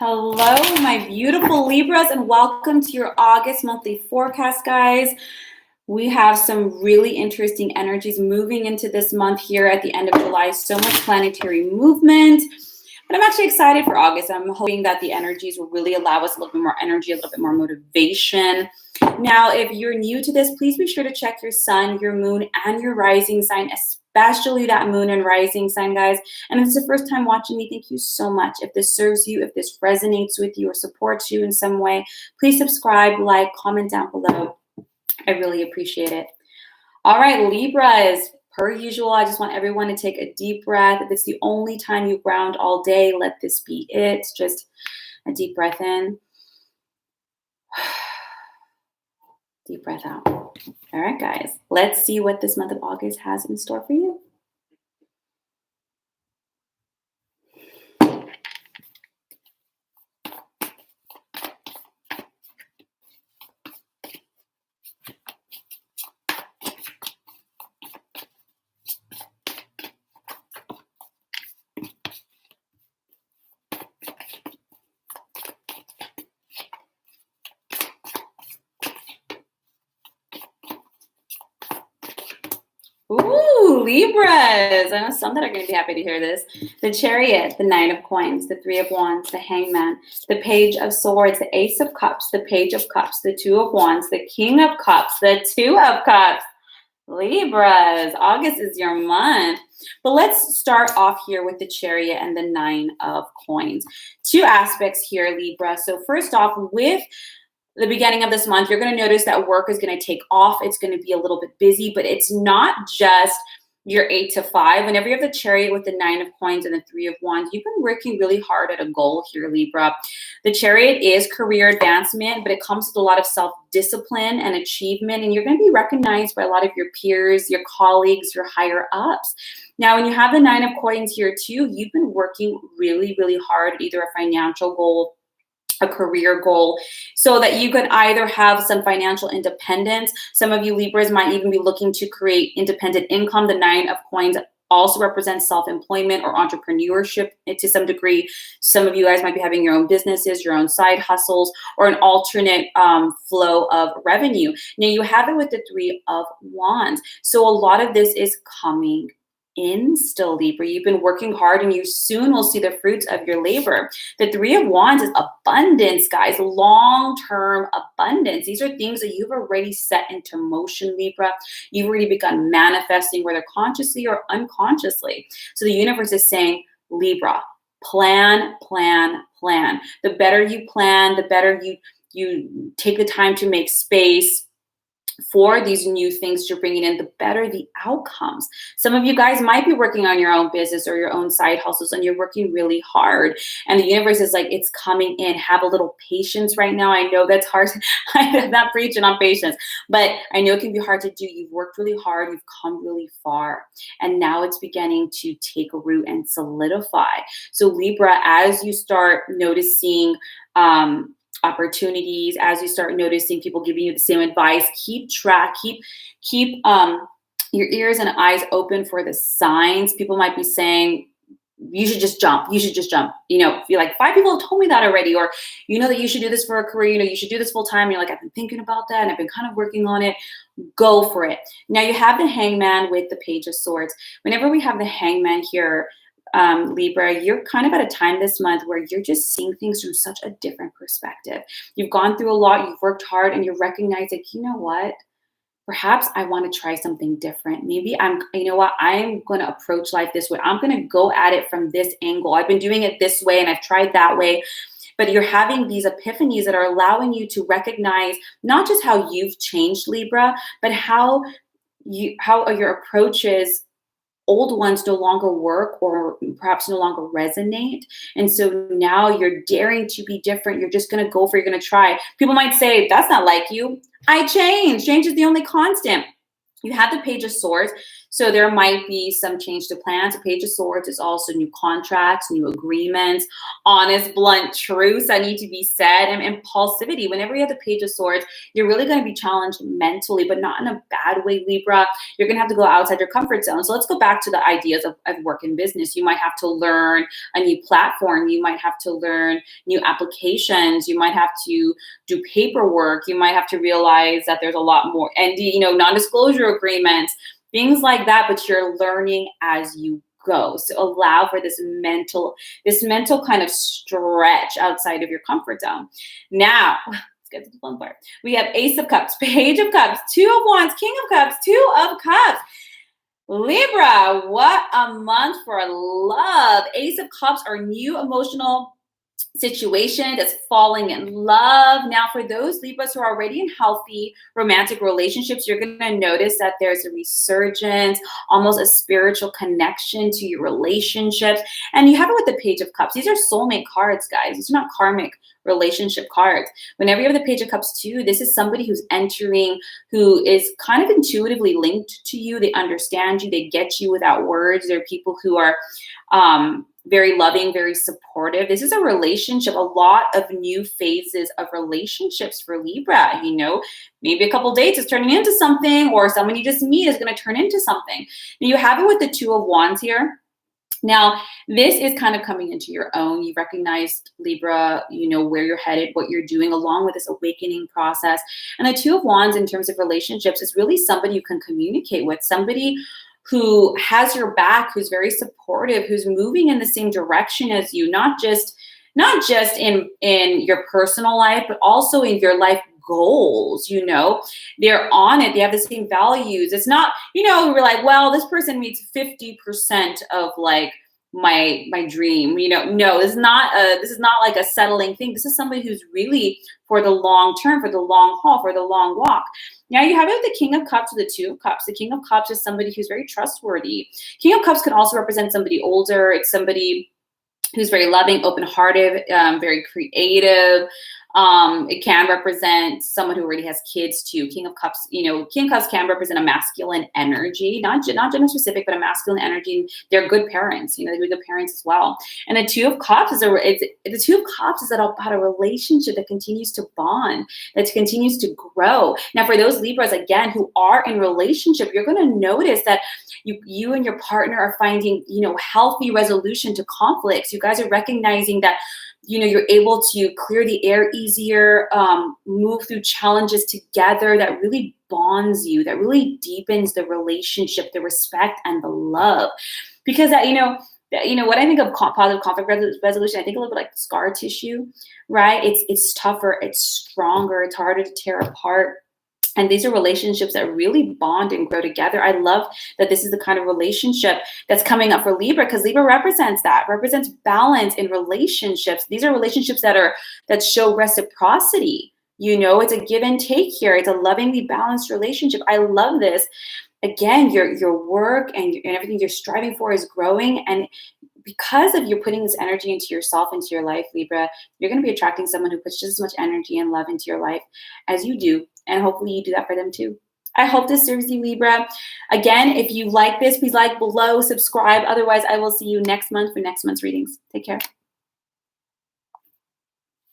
Hello, my beautiful Libras, and welcome to your August monthly forecast, guys. We have some really interesting energies moving into this month here at the end of July. So much planetary movement. But I'm actually excited for August. I'm hoping that the energies will really allow us a little bit more energy, a little bit more motivation. Now, if you're new to this, please be sure to check your sun, your moon, and your rising sign, especially that moon and rising sign, guys. And if it's the first time watching me, thank you so much. If this serves you, if this resonates with you or supports you in some way, please subscribe, like, comment down below. I really appreciate it. All right, Libras. Per usual, I just want everyone to take a deep breath. If it's the only time you ground all day, let this be it. Just a deep breath in. Deep breath out. All right, guys. Let's see what this month of August has in store for you. Ooh, Libras. I know some that are going to be happy to hear this. The Chariot, the Knight of Coins, the Three of Wands, the Hangman, the Page of Swords, the Ace of Cups, the Page of Cups, the Two of Wands, the King of Cups, the Two of Cups. Libras, August is your month. But let's start off here with the Chariot and the Nine of Coins. Two aspects here, Libra. So first off, with the beginning of this month, you're going to notice that work is going to take off. It's going to be a little bit busy, but it's not just your 8 to 5. Whenever you have the Chariot with the Nine of Coins and the Three of Wands, you've been working really hard at a goal here, Libra. The Chariot is career advancement, but it comes with a lot of self-discipline and achievement, and you're going to be recognized by a lot of your peers, your colleagues, your higher ups. Now, when you have the Nine of Coins here too, you've been working really, really hard at either a financial goal, a career goal, so that you could either have some financial independence. Some of you Libras might even be looking to create independent income. The Nine of Coins also represents self-employment or entrepreneurship to some degree. Some of you guys might be having your own businesses, your own side hustles, or an alternate flow of revenue. Now you have it with the Three of Wands. So a lot of this is coming in still, Libra. You've been working hard and you soon will see the fruits of your labor. The Three of Wands is abundance, guys, long-term abundance. These are things that you've already set into motion, Libra. You've already begun manifesting, whether consciously or unconsciously. So the universe is saying, Libra, plan, plan, plan. The better you plan, the better you take the time to make space for these new things you're bringing in, the better the outcomes. Some of you guys might be working on your own business or your own side hustles, and you're working really hard. And the universe is like, it's coming in. Have a little patience right now. I know that's hard. I'm not preaching on patience, but I know it can be hard to do. You've worked really hard. You've come really far. And now it's beginning to take root and solidify. So Libra, as you start noticing, opportunities, as you start noticing people giving you the same advice, keep track, keep your ears and eyes open for the signs. People might be saying, you should just jump. You should just jump. You know, you're like, 5 people have told me that already. Or, you know, that you should do this for a career. You know, you should do this full time. And you're like, I've been thinking about that and I've been kind of working on it. Go for it. Now you have the Hangman with the Page of Swords. Whenever we have the Hangman here, Libra, you're kind of at a time this month where you're just seeing things from such a different perspective. You've gone through a lot, you've worked hard, and you recognize, like, you know what? Perhaps I want to try something different. Maybe you know what? I'm going to approach life this way. I'm going to go at it from this angle. I've been doing it this way and I've tried that way. But you're having these epiphanies that are allowing you to recognize not just how you've changed, Libra, but how your approaches, old ones, no longer work or perhaps no longer resonate. And so now you're daring to be different. You're just going to go for it. You're going to try. People might say, that's not like you. I change. Change is the only constant. You have the Page of Swords. So there might be some change to plans. A Page of Swords is also new contracts, new agreements, honest, blunt truths that need to be said, and impulsivity. Whenever you have the Page of Swords, you're really going to be challenged mentally, but not in a bad way, Libra. You're going to have to go outside your comfort zone. So let's go back to the ideas of work and business. You might have to learn a new platform. You might have to learn new applications. You might have to do paperwork. You might have to realize that there's a lot more, and non-disclosure agreements, things like that, but you're learning as you go. So allow for this mental kind of stretch outside of your comfort zone. Now, let's get to the fun part. We have Ace of Cups, Page of Cups, Two of Wands, King of Cups, Two of Cups. Libra, what a month for love. Ace of Cups are new emotional situation that's falling in love. Now, for those Libras who are already in healthy romantic relationships, you're going to notice that there's a resurgence, almost a spiritual connection to your relationships. And you have it with the Page of Cups. These are soulmate cards, guys. These are not karmic relationship cards. Whenever you have the Page of Cups too, this is somebody who's entering, who is kind of intuitively linked to you. They understand you. They get you without words. They're people who are very loving, very supportive. This is a relationship, a lot of new phases of relationships for Libra. Maybe a couple dates is turning into something, or someone you just meet is going to turn into something. Now, you have it with the Two of Wands here. Now, this is kind of coming into your own. You recognized, Libra, where you're headed, what you're doing, along with this awakening process. And the Two of Wands in terms of relationships is really somebody you can communicate with, somebody who has your back, who's very supportive, who's moving in the same direction as you, not just in your personal life, but also in your life goals. They're on it. They have the same values. It's not, we're like, well, this person meets 50% of like my dream. No, this is not like a settling thing. This is somebody who's really for the long term, for the long haul, for the long walk. Now you have it with the King of Cups, the Two of Cups. The King of Cups is somebody who's very trustworthy. King of Cups can also represent somebody older. It's somebody who's very loving, open-hearted, very creative. It can represent someone who already has kids too. King of Cups, King of Cups can represent a masculine energy, not gender specific, but a masculine energy. They're good parents, they're good parents as well. And the Two of Cups is about a relationship that continues to bond, that continues to grow. Now, for those Libras, again, who are in relationship, you're going to notice that you and your partner are finding, healthy resolution to conflicts. You guys are recognizing that you're able to clear the air easier, move through challenges together. That really bonds you, that really deepens the relationship, the respect, and the love. Because that, what I think of positive conflict resolution, I think a little bit like scar tissue, right? It's tougher, it's stronger, it's harder to tear apart. And these are relationships that really bond and grow together. I love that this is the kind of relationship that's coming up for Libra, because Libra represents balance in relationships. These are relationships that show reciprocity. It's a give and take here. It's a lovingly balanced relationship. I love this. Again, your work and everything you're striving for is growing. And because of you putting this energy into yourself, into your life, Libra, you're going to be attracting someone who puts just as much energy and love into your life as you do. And hopefully you do that for them too. I hope this serves you, Libra. Again, if you like this, please like below, subscribe. Otherwise, I will see you next month for next month's readings. Take care.